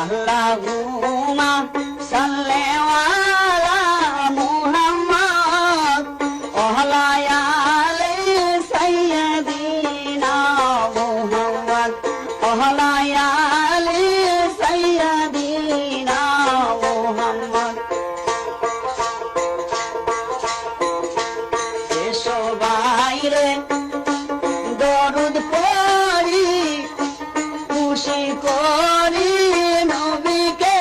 আল্লাহুম্মা সাল্লি আলা মুহাম্মাদ ওয়া আলি সাইয়্যিদিনা মুহাম্মাদ ওয়া আলি সাইয়্যিদিনা মুহাম্মাদ। এসো বাইরে দরুদ পড়ি খুশি করি নবীকে,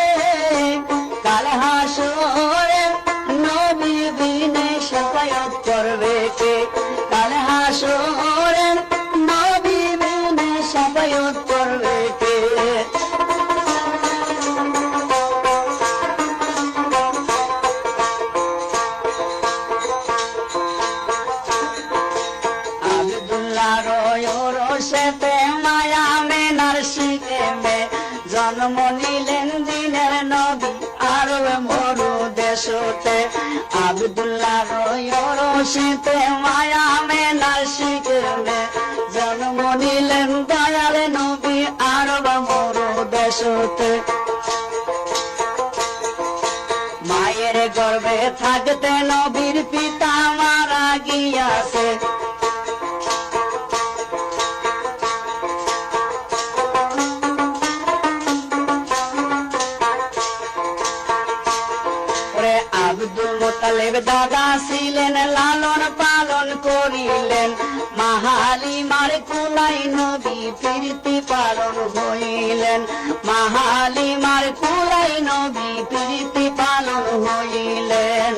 কাল হাসরে নবী বিনে শাফায়াত করবে কে, কাল হাসরে নবী বিনে শাফায়াত করবে কে। আব্দুল্লাহ রয়সেতে মায়া মেনার শিখে মে জন্ম নিলেন দিনের নবী আরবে মরু দেশতে। আব্দুল্লাহ রয়সেতে মায়া মেনার শিখে মে জন্ম নিলেন দয়াল নবী আরবে মরু দেশতে। মায়ের গর্ভে থাকতে নবীর পিতা মারা গিয়াছে, আব্দুল মুত্তালিব দাদা ছিলেন লালন পালন করিলেন, মাহালিমার কুলাই নবী প্রীতি পালন হইলেন, মাহালিমার কুলাই নবী প্রীতি পালন হইলেন।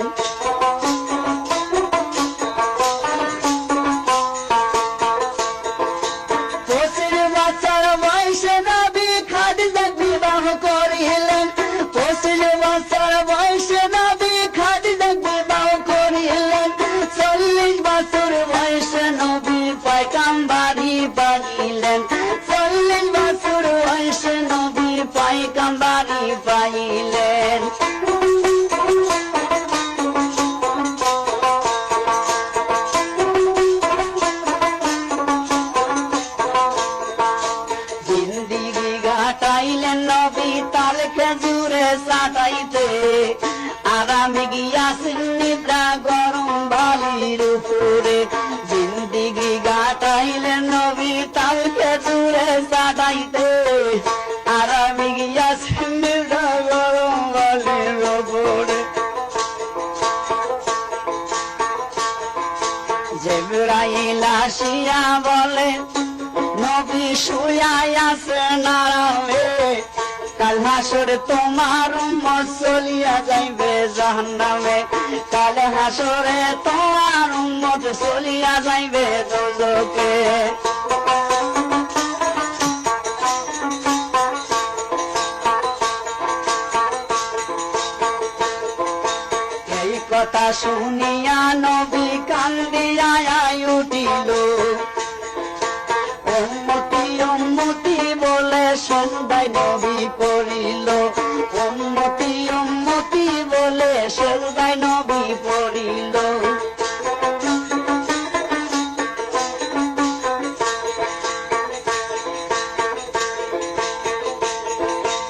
পঁচিশ বছর বয়সে নবী খাদিজা বিবাহ করিলেন, 25 বছর বয়সে নবী খাদিজা বিবাহ করিলেন, 40 বছর বয়সে নবী পয়গম্বরি পাইলেন, 40 বছর বয়সে নবী পয়গম্বরি পাইলেন। জিন্দিগি কাটাইলেন নবী তাল খেজুরে সাটাইতে, আরামে গিয়াছেন নিদ্রা গরম বালির উপরে। জিন্দিগি কাটাইলেন নবী তাল খেজুরে সাটাইতে, আরামে গিয়াছেন নিদ্রা গরম বালির উপরে। জিবরাইল আসিয়া বলে নবী শুয়া আছেন আরামে, কাল হাসরে তোমার উম্মত চলিয়া যাইবে জাহান্নামে, কাল হাসরে তোমার উম্মত চলিয়া যাইবে দোজখে। এই কথা শুনিয়া নবী কান্দিয়া উঠিল, উম্মতি উম্মতি বলে সন্ধ্যায় নবী পড়িল, উম্মতি উম্মতি বলে সন্ধ্যায় নবী পড়িল।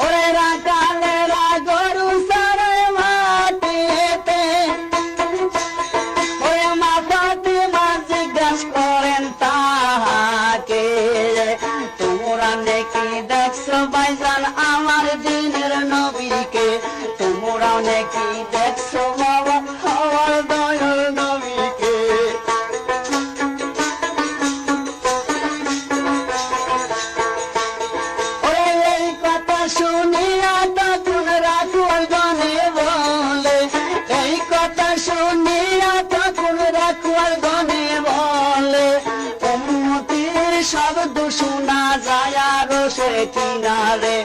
ওরে রাখালেরা গরু সারে মাটিতে, ওরে মা ফাতিমা জিজ্ঞাসা করেন তাহাকে, তোমরা নাকি দেখছো ভাইজান আমার দিনের নবীকে, তোমরা নাকি দেখছো বাবা আমার দয়াল নবীকে। ওরে এই কথা শুনিয়া তখন রাখাল গনে বলে, এই কথা শুনিয়া তখন রাখাল গনে বলে, উম্মতির শব্দ শোনা যায় আরো সে কিনারে,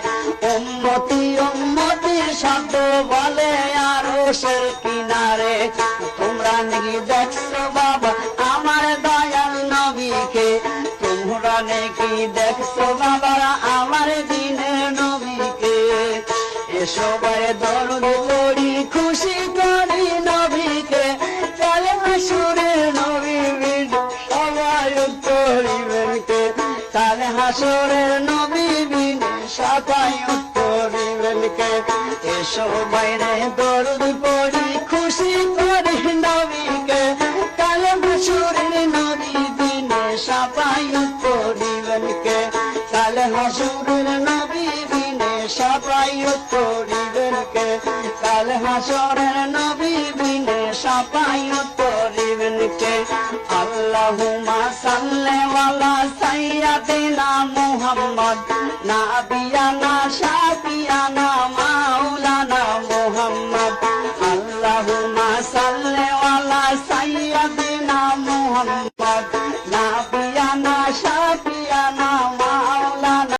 উম্মতি উম্মতির শব্দ বলে আরো সে কিনারে। তোমরা নাকি দেখছো বাবা আমার দয়াল নবীকে, তোমরা নাকি দেখছো বাবা আমার দিনের নবীকে। এসবাই দরদ পড়ি খুশি করি নবীকে, কাল হাসরে নবী বিন সবাই করিবেন কে, কাল হাসরে নবী বিন সবাই করিবেন। সবাই রে দরুদ পড়ি খুশি করি নবীকে কাল হাসুরের নবী বিনে সাফায়াত করিবেন কে কাল হাসুরের নবী বিনে সাফায়াত করিবেন কে কাল হাসুরের নবী বিনে সাফায়াত করিবেন কে আল্লাহুম্মা সাল্লি আলা সাইয়্যিদিনা মুহাম্মদ নাবিয়ানা শাফিয়ানা মাওলানা